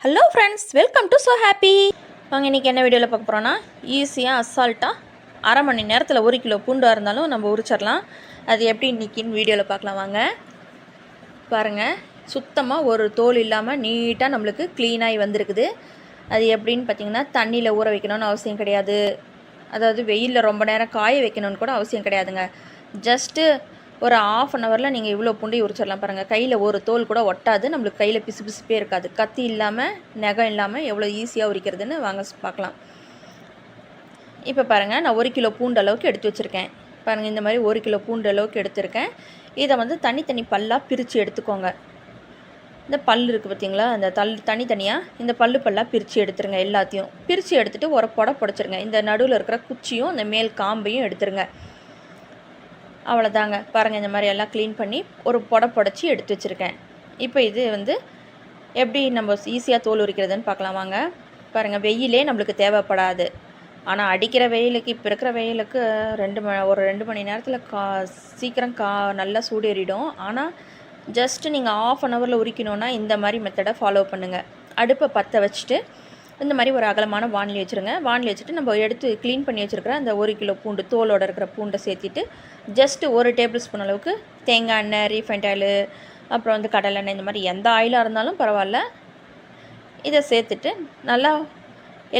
Hello friends, welcome to so happy. வாங்க இன்றைக்கி என்ன வீடியோவில் பார்க்க போகிறோன்னா, ஈஸியாக அசால்ட்டாக அரை மணி நேரத்தில் 1 கிலோ பூண்டாக இருந்தாலும் நம்ம உரிச்சிடலாம். அது எப்படி இன்றைக்கின்னு வீடியோவில் பார்க்கலாம். வாங்க பாருங்கள், சுத்தமாக ஒரு தோல் இல்லாமல் நீட்டாக நம்மளுக்கு க்ளீனாகி வந்திருக்குது. அது எப்படின்னு பார்த்திங்கன்னா, தண்ணியில் ஊற வைக்கணும்னு அவசியம் கிடையாது. அதாவது வெயிலில் ரொம்ப நேரம் காய வைக்கணும்னு கூட அவசியம் கிடையாதுங்க. ஜஸ்ட்டு ஒரு ½ அன் ஹவரில் நீங்கள் இவ்வளோ பூண்டையும் உரிச்சிடலாம். பாருங்கள், கையில் ஒரு தோல் கூட ஒட்டாது, நம்மளுக்கு கையில் பிசு பிசுப்பே இருக்காது. கத்தி இல்லாமல் நகம் இல்லாமல் எவ்வளோ ஈஸியாக உரிக்கிறதுன்னு வாங்க பார்க்கலாம். இப்போ பாருங்கள், நான் 1 கிலோ பூண்டு அளவுக்கு எடுத்து வச்சுருக்கேன். பாருங்கள், இந்த மாதிரி 1 கிலோ பூண்டு அளவுக்கு எடுத்துருக்கேன். இதை வந்து தனித்தனி பல்லாக பிரித்து எடுத்துக்கோங்க. இந்த பல் இருக்குது பார்த்திங்களா, அந்த தனித்தனியாக இந்த பல்லாக பிரித்து எடுத்துருங்க. எல்லாத்தையும் பிரித்து எடுத்துகிட்டு ஒரு புடச்சிருங்க. இந்த நடுவில் இருக்கிற குச்சியும் இந்த மேல் காம்பையும் எடுத்துருங்க. அவ்வளோதாங்க. பாருங்கள், இந்த மாதிரி எல்லாம் க்ளீன் பண்ணி ஒரு புடச்சி எடுத்து வச்சுருக்கேன். இப்போ இது வந்து எப்படி நம்ம ஈஸியாக தோல் உரிக்கிறதுன்னு பார்க்கலாம். வாங்க பாருங்கள், வெயிலே நம்மளுக்கு தேவைப்படாது. ஆனால் அடிக்கிற வெயிலுக்கு, இப்போ இருக்கிற வெயிலுக்கு ஒரு 2 மணி நேரத்தில் சீக்கிரம் நல்லா சூடேறிடும். ஆனால் ஜஸ்ட்டு நீங்கள் ½ அன் ஹவரில் உரிக்கணுன்னா இந்த மாதிரி மெத்தடை ஃபாலோ பண்ணுங்கள். அடுப்பை பற்ற வச்சுட்டு இந்த மாதிரி ஒரு அகலமான வானிலை வச்சுருங்க. வானிலை வச்சுட்டு நம்ம எடுத்து க்ளீன் பண்ணி வச்சுருக்கிற அந்த 1 கிலோ பூண்டு, தோலோடு இருக்கிற பூண்டை சேர்த்திட்டு ஜஸ்ட்டு 1 டேபிள் ஸ்பூன் அளவுக்கு தேங்காய் எண்ணெய், ரீஃபைண்ட் ஆயில், அப்புறம் வந்து கடலை எண்ணெய், இந்த மாதிரி எந்த ஆயிலாக இருந்தாலும் பரவாயில்ல, இதை சேர்த்துட்டு நல்லா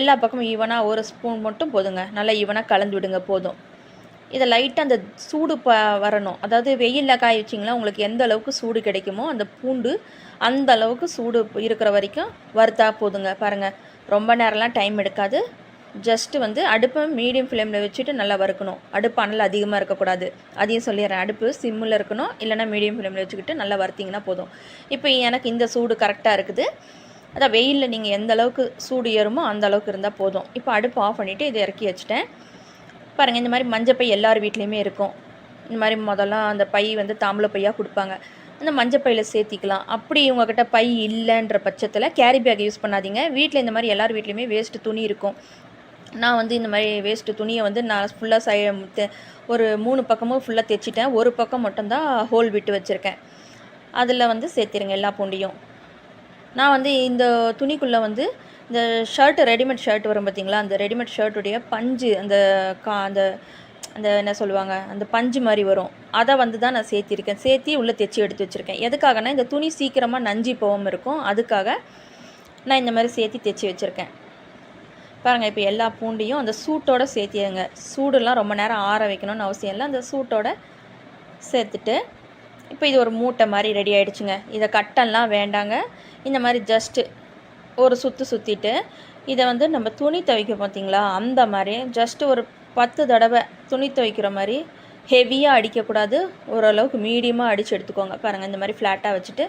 எல்லா பக்கமும் ஈவனாக 1 ஸ்பூன் மட்டும் போதுங்க. நல்லா ஈவனாக கலந்து விடுங்க, போதும். இதை லைட்டாக அந்த சூடு வரணும். அதாவது வெயிலில் காய வச்சிங்களா, உங்களுக்கு எந்த அளவுக்கு சூடு கிடைக்குமோ அந்த பூண்டு அந்த அளவுக்கு சூடு இருக்கிற வரைக்கும் வறுத்தா போதுங்க. பாருங்கள், ரொம்ப நேரம்லாம் டைம் எடுக்காது. ஜஸ்ட்டு வந்து அடுப்பை மீடியம் ஃப்ளேமில் வச்சுட்டு நல்லா வறுக்கணும். அடுப்பு அனல் அதிகமாக இருக்கக்கூடாது, அதையும் சொல்லிடுறேன். அடுப்பு சிம்மில் இருக்கணும், இல்லைனா மீடியம் ஃப்ளேமில் வச்சுக்கிட்டு நல்லா வறுத்திங்கன்னா போதும். இப்போ எனக்கு இந்த சூடு கரெக்டாக இருக்குது. அதான் வெயிலில் நீங்கள் எந்த அளவுக்கு சூடு ஏறுமோ அந்த அளவுக்கு இருந்தால் போதும். இப்போ அடுப்பு ஆஃப் பண்ணிவிட்டு இதை இறக்கி வச்சுட்டேன். பாருங்கள், இந்த மாதிரி மஞ்சப்பை எல்லார் வீட்லேயுமே இருக்கும். இந்த மாதிரி முதல்ல அந்த பை வந்து தாம்பூல பையாக கொடுப்பாங்க. அந்த மஞ்சப்பையில் சேர்த்திக்கலாம். அப்படி உங்கள்கிட்ட பை இல்லைன்ற பட்சத்தில் கேரி பேக் யூஸ் பண்ணாதீங்க. வீட்டில் இந்த மாதிரி எல்லார் வீட்லேயுமே வேஸ்ட்டு துணி இருக்கும். நான் வந்து இந்த மாதிரி வேஸ்ட்டு துணியை வந்து நான் ஃபுல்லாக ஒரு 3 பக்கமும் ஃபுல்லாக தைச்சிட்டேன். ஒரு பக்கம் மட்டும்தான் ஹோல் விட்டு வச்சுருக்கேன். அதில் வந்து சேர்த்திருங்க எல்லா பூண்டையும். நான் வந்து இந்த துணிக்குள்ளே வந்து இந்த ஷர்ட்டு, ரெடிமேட் ஷர்ட் வரும் பார்த்திங்களா, அந்த ரெடிமேட் ஷர்ட்டுடைய பஞ்சு, அந்த அந்த என்ன சொல்லுவாங்க, அந்த பஞ்சு மாதிரி வரும், அதை வந்து தான் நான் சேர்த்திருக்கேன். சேர்த்தி உள்ளே தைச்சி எடுத்து வச்சுருக்கேன். எதுக்காகனா இந்த துணி சீக்கிரமாக நஞ்சி போகாமல் இருக்கும், அதுக்காக நான் இந்த மாதிரி சேர்த்தி தைச்சி வச்சுருக்கேன். பாருங்கள், இப்போ எல்லா பூண்டையும் அந்த சூட்டோடு சேர்த்திடுங்க. சூடுலாம் ரொம்ப நேரம் ஆற வைக்கணும்னு அவசியம் இல்லை, அந்த சூட்டோடு சேர்த்துட்டு இப்போ இது ஒரு மூட்டை மாதிரி ரெடி ஆகிடுச்சுங்க. இதை கட்டெல்லாம் வேண்டாங்க. இந்த மாதிரி ஜஸ்ட்டு ஒரு சுற்றிட்டு இதை வந்து நம்ம துணி துவைக்க பார்த்திங்களா, அந்த மாதிரி ஜஸ்ட்டு ஒரு 10 தடவை துணி துவைக்கிற மாதிரி ஹெவியாக அடிக்கக்கூடாது, ஓரளவுக்கு மீடியமாக அடித்து எடுத்துக்கோங்க. பாருங்கள், இந்த மாதிரி ஃப்ளாட்டாக வச்சுட்டு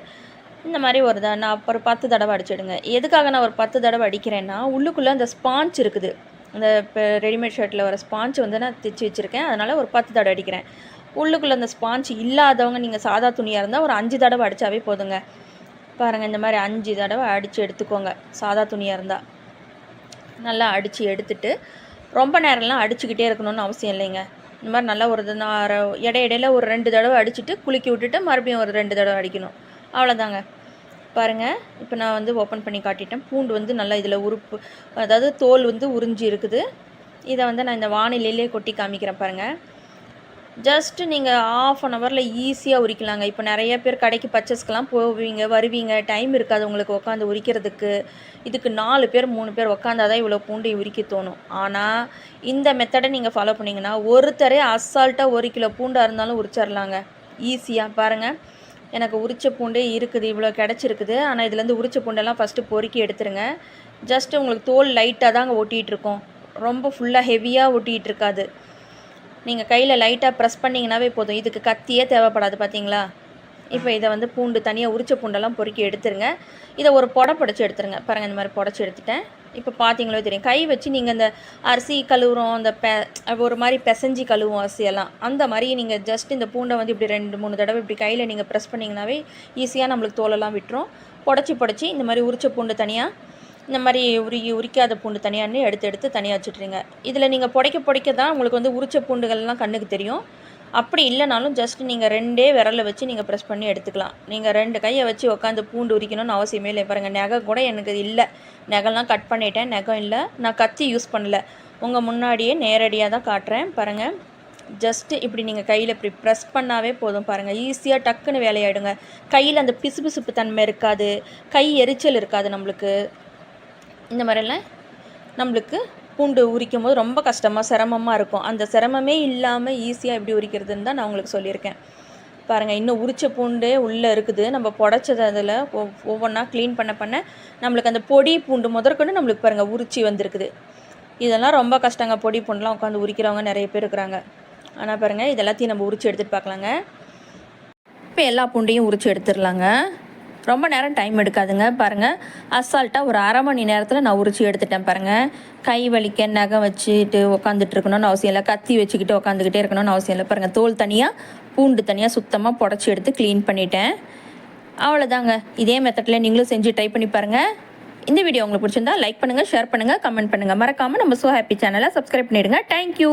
இந்த மாதிரி நான் ஒரு 10 தடவை அடிச்சிடுங்க. எதுக்காக நான் ஒரு 10 தடவை அடிக்கிறேன்னா, உள்ளுக்குள்ளே அந்த ஸ்பாஞ்ச் இருக்குது. அந்த இப்போ ரெடிமேட் ஷர்ட்டில் வர ஸ்பாஞ்ச் வந்து நான் தைச்சி வச்சுருக்கேன். அதனால் ஒரு 10 தடவை அடிக்கிறேன். உள்ளுக்குள்ளே அந்த ஸ்பாஞ்ச் இல்லாதவங்க, நீங்கள் சாதா துணியாக இருந்தால் ஒரு 5 தடவை அடித்தாவே போதுங்க. பாருங்கள், இந்த மாதிரி 5 தடவை அடித்து எடுத்துக்கோங்க. சாதா துணியாக இருந்தால் நல்லா அடித்து எடுத்துட்டு ரொம்ப நேரம்லாம் அடிச்சுக்கிட்டே இருக்கணும்னு அவசியம் இல்லைங்க. இந்த மாதிரி நல்லா ஒரு இடையில ஒரு 2 தடவை அடிச்சுட்டு குலுக்கி விட்டுட்டு மறுபடியும் ஒரு 2 தடவை அடிக்கணும். அவ்வளோதாங்க. பாருங்கள், இப்போ நான் வந்து ஓப்பன் பண்ணி காட்டிட்டேன். பூண்டு வந்து நல்லா இதில் அதாவது தோல் வந்து உறிஞ்சி இருக்குது. இதை வந்து நான் இந்த வானிலையிலே கொட்டி காமிக்கிறேன். பாருங்கள், ஜஸ்ட்டு நீங்கள் ½ அன் ஹவரில் ஈஸியாக உரிக்கலாங்க. இப்போ நிறைய பேர் கடைக்கு பர்ச்சேஸ்க்கெலாம் போவீங்க, வருவீங்க, டைம் இருக்காது உங்களுக்கு உட்காந்து உரிக்கிறதுக்கு. இதுக்கு 4 பேர் 3 பேர் உட்காந்தா தான் இவ்வளோ பூண்டை உரிக்க தோணும். ஆனால் இந்த மெத்தடை நீங்கள் ஃபாலோ பண்ணிங்கன்னா ஒருத்தரே அசால்ட்டாக 1 கிலோ பூண்டாக இருந்தாலும் உரிச்சிடலாங்க ஈஸியாக. பாருங்கள், எனக்கு உரிச்ச பூண்டே இருக்குது, இவ்வளோ கிடச்சிருக்குது. ஆனால் இதுலேருந்து உரிச்ச பூண்டெல்லாம் ஃபஸ்ட்டு பொறுக்கி எடுத்துருங்க. ஜஸ்ட்டு உங்களுக்கு தோல் லைட்டாக தாங்க ஒட்டிகிட்ருக்கோம், ரொம்ப ஃபுல்லாக ஹெவியாக ஒட்டிகிட்டு இருக்காது. நீங்கள் கையில் லைட்டாக ப்ரெஸ் பண்ணிங்கனாவே போதும். இதுக்கு கத்தியே தேவைப்படாது, பார்த்தீங்களா. இப்போ இதை வந்து பூண்டு தனியாக உரிச்ச பூண்டெல்லாம் பொறுக்கி எடுத்துருங்க. இதை ஒரு புடச்சி எடுத்துருங்க. பாருங்கள், இந்த மாதிரி புடச்சி எடுத்துட்டேன். இப்போ பார்த்தீங்களோ தெரியும், கை வச்சு நீங்கள் இந்த அரிசி கழுவுறோம், அந்த ஒரு மாதிரி பிசைஞ்சி கழுவும் அரிசியெல்லாம், அந்த மாதிரி நீங்கள் ஜஸ்ட் இந்த பூண்டை வந்து இப்படி 2-3 தடவை இப்படி கையில் நீங்கள் ப்ரெஸ் பண்ணிங்கனாவே ஈஸியாக நம்மளுக்கு தோலெல்லாம் விட்டுரும். புடச்சி இந்த மாதிரி உரிச்ச பூண்டு தனியாக, இந்த மாதிரி உரிக்காத பூண்டு தனியான்னு எடுத்து தனியாக வச்சுட்ருங்க. இதில் நீங்கள் புடைக்க தான் உங்களுக்கு வந்து உரிச்ச பூண்டுகள்லாம் கண்ணுக்கு தெரியும். அப்படி இல்லைனாலும் ஜஸ்ட் நீங்கள் 2 விரலை வச்சு நீங்கள் ப்ரெஸ் பண்ணி எடுத்துக்கலாம். நீங்கள் 2 கையை வச்சு உட்காந்து பூண்டு உரிக்கணும்னு அவசியமே இல்லை. பாருங்கள், நகம் கூட எனக்கு இல்லை, நகம்லாம் கட் பண்ணிட்டேன், நகம் இல்லை, நான் கத்தி யூஸ் பண்ணல, உங்கள் முன்னாடியே நேரடியாக தான் காட்டுறேன். பாருங்கள், ஜஸ்ட்டு இப்படி நீங்கள் கையில் இப்படி ப்ரெஸ் பண்ணாவே போதும். பாருங்கள், ஈஸியாக டக்குன்னு வேலையாயிடுங்க. கையில் அந்த பிசுபிசுப்பு தன்மை இருக்காது, கை எரிச்சல் இருக்காது. நம்மளுக்கு இந்த மாதிரிலாம் நம்மளுக்கு பூண்டு உரிக்கும் போது ரொம்ப சிரமமாக இருக்கும். அந்த சிரமமே இல்லாமல் ஈஸியாக எப்படி உரிக்கிறதுன்னு தான் நான் உங்களுக்கு சொல்லியிருக்கேன். பாருங்கள், இன்னும் உரிச்ச பூண்டே உள்ளே இருக்குது. நம்ம புடச்சது அதில் ஒவ்வொன்றா க்ளீன் பண்ண நம்மளுக்கு அந்த பொடி பூண்டு முதற்கொண்டு நம்மளுக்கு பாருங்கள் உரிச்சி வந்திருக்குது. இதெல்லாம் ரொம்ப கஷ்டங்க. பொடி பூண்டுலாம் உட்காந்து உரிக்கிறவங்க நிறைய பேர் இருக்கிறாங்க. ஆனால் பாருங்கள், இது எல்லாத்தையும் நம்ம உரித்து எடுத்துகிட்டு பார்க்கலாங்க. இப்போ எல்லா பூண்டையும் உரித்து எடுத்துடலாங்க. ரொம்ப நேரம் டைம் எடுக்காதுங்க. பாருங்கள், அசால்ட்டாக ஒரு அரை மணி நேரத்தில் நான் உரித்து எடுத்துட்டேன். பாருங்கள், கை வலிக்க நகம் வச்சுட்டு உட்காந்துட்டு இருக்கணும்னு அவசியம் இல்லை, கத்தி வச்சுக்கிட்டு உட்காந்துக்கிட்டே இருக்கணும்னு அவசியம் இல்லை. பாருங்கள், தோல் தனியாக பூண்டு தனியாக சுத்தமாக புடச்சி எடுத்து க்ளீன் பண்ணிட்டேன். அவ்வளோதாங்க. இதே மெத்தடில் நீங்களும் செஞ்சு ட்ரை பண்ணி பாருங்கள். இந்த வீடியோ உங்களுக்கு பிடிச்சிருந்தா லைக் பண்ணுங்கள், ஷேர் பண்ணுங்கள், கமெண்ட் பண்ணுங்கள். மறக்காமல் நம்ம சோ ஹாப்பி சேனலை சப்ஸ்கிரைப் பண்ணிவிடுங்க. தேங்க்யூ.